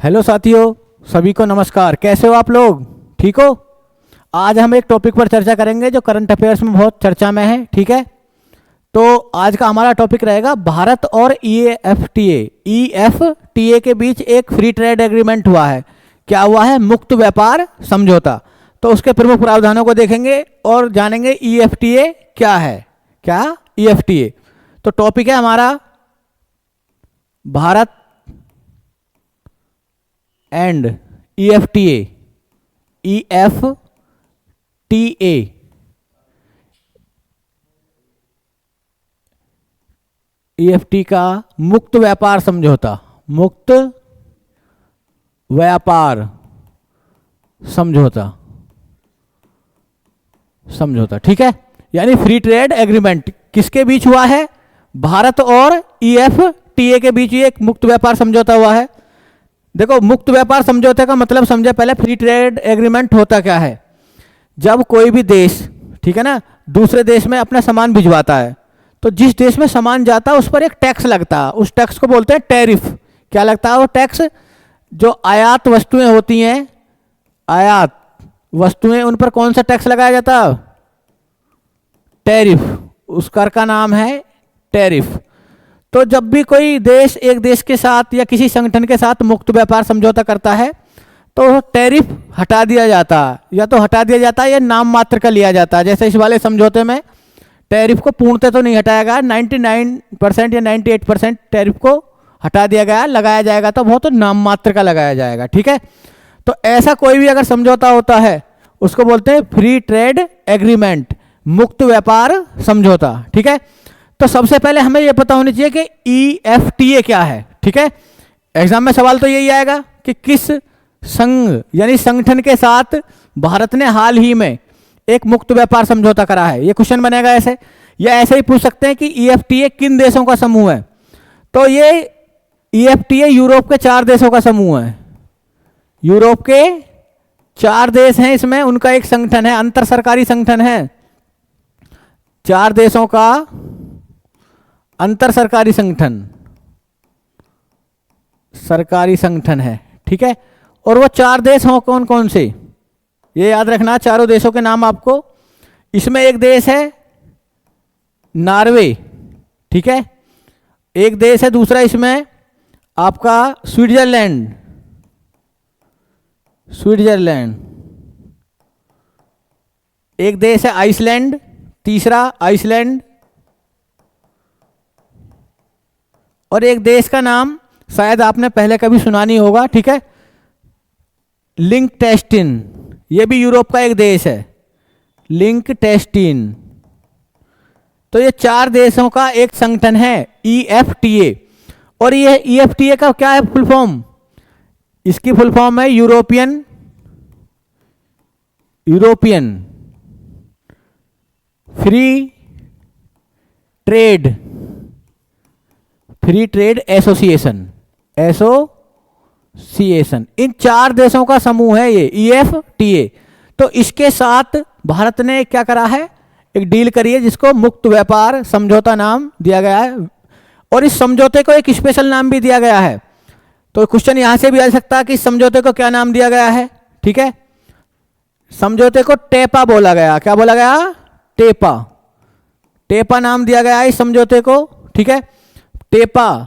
Hello साथियों, सभी को नमस्कार। कैसे हो आप लोग? ठीक हो? आज हम एक टॉपिक पर चर्चा करेंगे जो करंट अफेयर्स में बहुत चर्चा में है। ठीक है, तो आज का हमारा टॉपिक रहेगा भारत और ईएफटीए। ईएफटीए के बीच एक फ्री ट्रेड एग्रीमेंट हुआ है। क्या हुआ है? मुक्त व्यापार समझौता। तो उसके प्रमुख प्रावधानों को देखेंगे और जानेंगे ईएफटीए क्या है। क्या ईएफटीए? तो टॉपिक है हमारा Bharat and EFTA. EFTA EFT का मुक्त व्यापार समझौता। मुक्त व्यापार समझौता। समझौता, ठीक है, यानी फ्री ट्रेड एग्रीमेंट किसके बीच हुआ है? भारत और ईएफटीए के बीच ही एक मुक्त व्यापार समझौता हुआ है। देखो, मुक्त व्यापार समझौते का मतलब समझे पहले। फ्री ट्रेड एग्रीमेंट होता क्या है? जब कोई भी देश, ठीक है ना, दूसरे देश में अपना सामान भिजवाता है तो जिस देश में सामान जाता है उस पर एक टैक्स लगता है। उस टैक्स को बोलते हैं टैरिफ। क्या लगता है वो टैक्स? जो आयात वस्तुएं होती हैं, आयात वस्तुएं, उन पर कौन सा टैक्स लगाया जाता है? टैरिफ। उस कर का नाम है टैरिफ। तो जब भी कोई देश एक देश के साथ या किसी संगठन के साथ मुक्त व्यापार समझौता करता है तो टैरिफ हटा दिया जाता है, या तो हटा दिया जाता है या नाम मात्र का लिया जाता है। जैसे इस वाले समझौते में टैरिफ को पूर्णतः तो नहीं हटाया गया, 99% या 98% टैरिफ को हटा दिया गया। लगाया जाएगा तो बहुत नाम मात्र का लगाया जाएगा। ठीक है, तो ऐसा कोई भी अगर समझौता होता है उसको बोलते हैं फ्री ट्रेड एग्रीमेंट, मुक्त व्यापार समझौता। ठीक है, तो सबसे पहले हमें यह पता होनी चाहिए कि ईएफटीए क्या है। ठीक है, एग्जाम में सवाल तो यही आएगा कि किस संघ यानी संगठन के साथ भारत ने हाल ही में एक मुक्त व्यापार समझौता करा है। ये क्वेश्चन बनेगा ऐसे, या ऐसे ही पूछ सकते हैं कि ईएफटीए किन देशों का समूह है। तो ये ईएफटीए यूरोप के 4 देशों का समूह है। यूरोप के 4 देश हैं इसमें, उनका एक संगठन है, अंतर सरकारी संगठन है। 4 देशों का अंतर सरकारी संगठन, सरकारी संगठन है। ठीक है, और वो 4 देश हों कौन कौन से, ये याद रखना। चारों देशों के नाम आपको। इसमें एक देश है नॉर्वे, ठीक है, एक देश है दूसरा इसमें आपका स्विट्जरलैंड, स्विट्जरलैंड, एक देश है आइसलैंड, तीसरा आइसलैंड, और एक देश का नाम शायद आपने पहले कभी सुना नहीं होगा। ठीक है, लिंकटेस्टिन, ये भी यूरोप का एक देश है, लिंकटेस्टिन। तो ये 4 देशों का एक संगठन है ईएफटीए। और ये ईएफटीए का क्या है फुल फॉर्म? इसकी फुल फॉर्म है यूरोपियन फ्री ट्रेड एसोसिएशन। इन 4 देशों का समूह है ये ईएफटीए। तो इसके साथ भारत ने क्या करा है? एक डील करी है जिसको मुक्त व्यापार समझौता नाम दिया गया है। और इस समझौते को एक स्पेशल नाम भी दिया गया है। तो क्वेश्चन यहां से भी आ सकता है कि इस समझौते को क्या नाम दिया गया है। ठीक है, समझौते को टेपा बोला गया। क्या बोला गया? टेपा। टेपा नाम दिया गया है इस समझौते को। ठीक है, टेपा।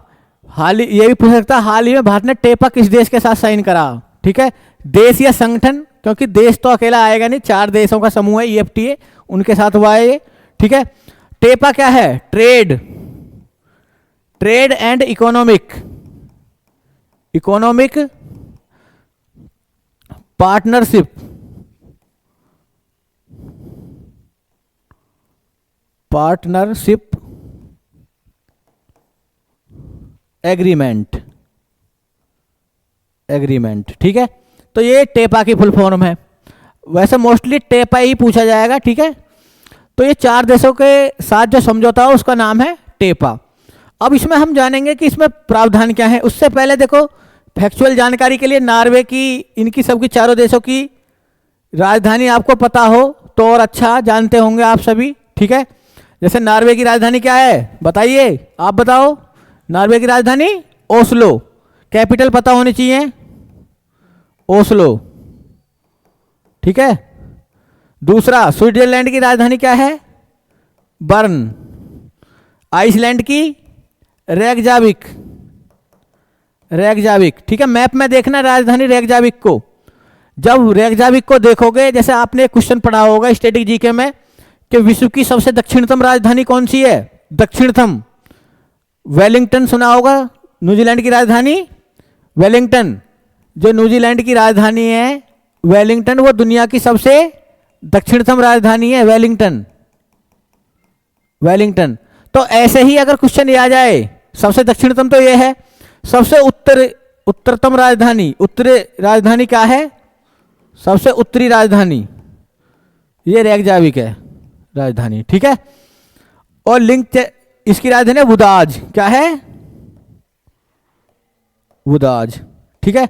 हाल ही ये भी पूछ सकता है हाल ही में भारत ने टेपा किस देश के साथ साइन करा। ठीक है, देश या संगठन, क्योंकि देश तो अकेला आएगा नहीं, 4 देशों का समूह है ईएफटीए, उनके साथ हुआ है ये। ठीक है, टेपा क्या है? Trade and economic partnership agreement. ठीक है, तो ये टेपा की फुल फॉर्म है। वैसे मोस्टली टेपा ही पूछा जाएगा। ठीक है, तो ये 4 देशों के साथ जो समझौता हो उसका नाम है टेपा। अब इसमें हम जानेंगे कि इसमें प्रावधान क्या है। उससे पहले देखो, फैक्चुअल जानकारी के लिए नॉर्वे की, इनकी सबकी, चारों देशों की राजधानी आपको पता हो तो और अच्छा जानते होंगे आप सभी। ठीक है, जैसे नॉर्वे की राजधानी क्या है बताइए, आप बताओ। नॉर्वे की राजधानी ओस्लो। कैपिटल पता होनी चाहिए, ओस्लो, ठीक है। दूसरा, स्विट्जरलैंड की राजधानी क्या है? बर्न। आइसलैंड की रेकजाविक, रेकजाविक, ठीक है। मैप में देखना राजधानी रेकजाविक को। जब रेकजाविक को देखोगे, जैसे आपने क्वेश्चन पढ़ा होगा स्टैटिक जीके में कि विश्व की सबसे दक्षिणतम राजधानी कौन सी है? दक्षिणतम वेलिंगटन सुना होगा, न्यूजीलैंड की राजधानी वेलिंगटन। जो न्यूजीलैंड की राजधानी है वेलिंगटन, वो दुनिया की सबसे दक्षिणतम राजधानी है वेलिंगटन, वेलिंगटन। तो ऐसे ही अगर क्वेश्चन ये आ जाए, सबसे दक्षिणतम तो ये है, सबसे उत्तरतम राजधानी, उत्तरी राजधानी क्या है? सबसे उत्तरी राजधानी ये रेकजाविक है राजधानी, ठीक है। और लिंक इसकी राजधानी है वुदाज, क्या है? वुदाज, ठीक है।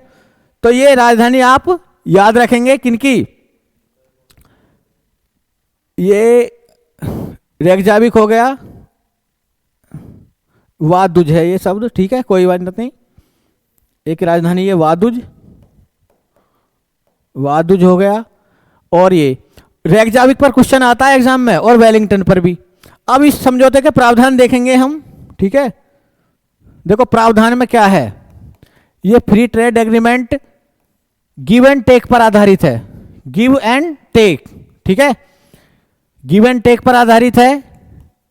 तो ये राजधानी आप याद रखेंगे किनकी? ये रेकजाविक हो गया, वादुज है ये शब्द, ठीक है, कोई बात नहीं। एक राजधानी ये वादुज, वादुज हो गया। और ये रेकजाविक पर क्वेश्चन आता है एग्जाम में और वेलिंगटन पर भी। अब इस समझौते के प्रावधान देखेंगे हम, ठीक है। देखो प्रावधान में क्या है, ये free trade agreement give and take पर आधारित है, गिव एंड टेक, ठीक है। गिव एंड टेक पर आधारित है।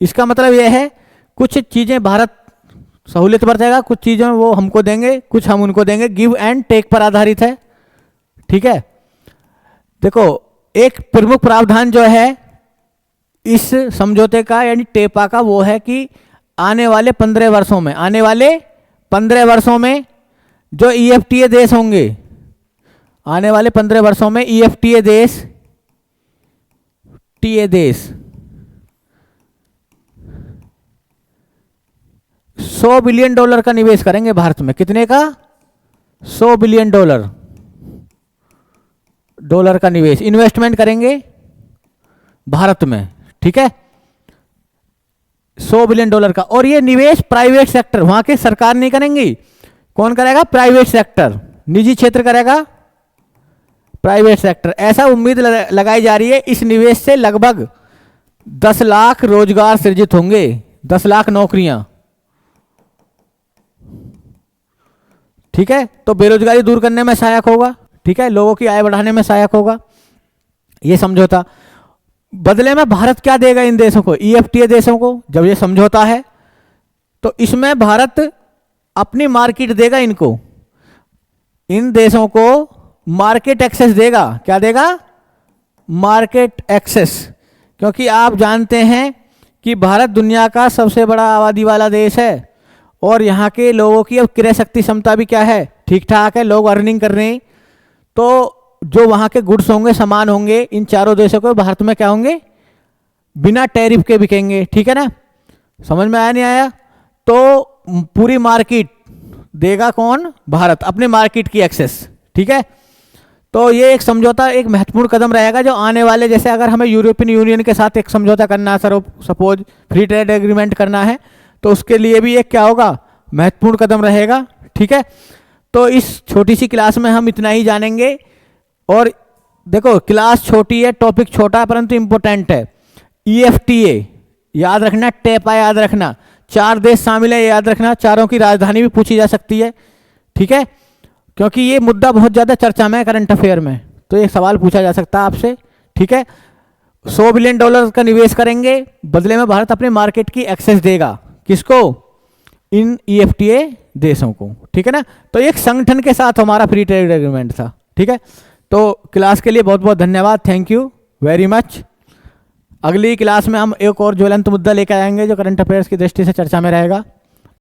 इसका मतलब यह है कुछ चीजें भारत सहूलियत बरतेगा, कुछ चीजें वो हमको देंगे, कुछ हम उनको देंगे, गिव एंड टेक पर आधारित है, ठीक है। देखो एक प्रमुख प्रावधान जो है इस समझौते का यानी टेपा का, वो है कि आने वाले 15 वर्षों में, आने वाले 15 वर्षों में जो ईएफटीए देश होंगे, आने वाले 15 वर्षों में ईएफटीए देश, टीए देश $100 बिलियन का निवेश करेंगे भारत में। कितने का? $100 बिलियन का निवेश, इन्वेस्टमेंट करेंगे भारत में, ठीक है, $100 बिलियन का। और ये निवेश प्राइवेट सेक्टर, वहां के सरकार नहीं करेंगी, कौन करेगा? प्राइवेट सेक्टर, निजी क्षेत्र करेगा, प्राइवेट सेक्टर। ऐसा उम्मीद लगाई जा रही है इस निवेश से लगभग 10 लाख रोजगार सृजित होंगे, 10 लाख नौकरियां, ठीक है। तो बेरोजगारी दूर करने में सहायक होगा, ठीक है, लोगों की आय बढ़ाने में सहायक होगा ये समझौता। बदले में भारत क्या देगा इन देशों को, ईएफटीए देशों को? जब ये समझौता है तो इसमें भारत अपनी मार्केट देगा इनको, इन देशों को मार्केट एक्सेस देगा। क्या देगा? Market access. क्योंकि आप जानते हैं कि भारत दुनिया का सबसे बड़ा आबादी वाला देश है और यहाँ के लोगों की अब क्रय शक्ति क्षमता भी क्या है? ठीक ठाक है, लोग अर्निंग कर रहे हैं। तो जो वहाँ के गुड्स होंगे, सामान होंगे, इन चारों देशों को भारत में क्या होंगे? बिना टैरिफ के बिकेंगे, ठीक है ना। समझ में आया नहीं आया? तो पूरी मार्केट देगा कौन? भारत, अपने मार्केट की एक्सेस, ठीक है। तो ये एक समझौता एक महत्वपूर्ण कदम रहेगा जो आने वाले, जैसे अगर हमें यूरोपियन यूनियन के साथ एक समझौता करना है, सपोज फ्री ट्रेड एग्रीमेंट करना है, तो उसके लिए भी एक क्या होगा? महत्वपूर्ण कदम रहेगा, ठीक है। तो इस छोटी सी क्लास में हम इतना ही जानेंगे। और देखो क्लास छोटी है, टॉपिक छोटा है, परंतु इंपॉर्टेंट है। ईएफटीए याद रखना, टेपा याद रखना, 4 देश शामिल है याद रखना, चारों की राजधानी भी पूछी जा सकती है, ठीक है। क्योंकि ये मुद्दा बहुत ज़्यादा चर्चा में है करंट अफेयर में, तो ये सवाल पूछा जा सकता है आपसे, ठीक है। $100 बिलियन का निवेश करेंगे, बदले में भारत अपने मार्केट की एक्सेस देगा, किसको? इन ईएफटीए देशों को, ठीक है ना। तो एक संगठन के साथ हमारा फ्री ट्रेड एग्रीमेंट था, ठीक है। तो क्लास के लिए बहुत बहुत धन्यवाद, थैंक यू वेरी मच। अगली क्लास में हम एक और ज्वलंत मुद्दा लेकर आएंगे जो करंट अफेयर्स की दृष्टि से चर्चा में रहेगा।